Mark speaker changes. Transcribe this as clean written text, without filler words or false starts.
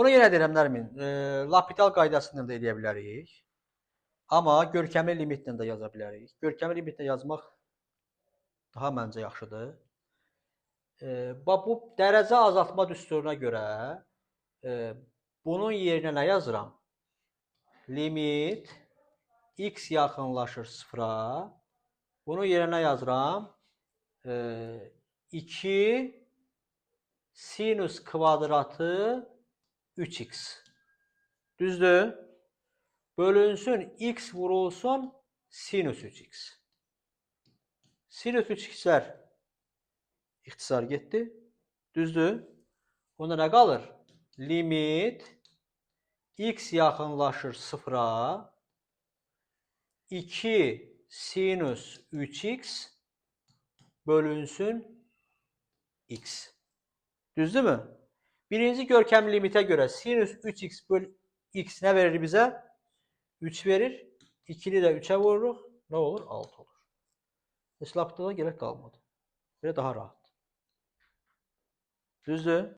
Speaker 1: Bunu yenə deyirəm Nərmin, L'Hopital qaydasıyla da edə bilərik. Amma görkəmli limitlə də yaza bilərik. Görkəmli limitlə yazmaq daha məncə yaxşıdır. Bu dərəcə azaltma düsturuna görə bunun yerinə nə yazıram? Limit x yaxınlaşır sıfıra. Bunun yerinə yazıram? 2 sinus kvadratı 3x. Düzdür? Bölünsün x vurulsun sinus 3x. Sinus 3x'lər ixtisar getdi. Düzdür? Onda nə qalır? Limit x yaxınlaşır sıfıra. 2 sinus 3x bölünsün x. Düzdürmü? Birinci görkəmli limitə görə sinus 3x böl x nə verir bizə? 3 verir. 2'ni də 3'ə vururuq. Nə olur? 6 olur. Hesablapda da gerek qalmadı. Belə daha rahat. Düzdür?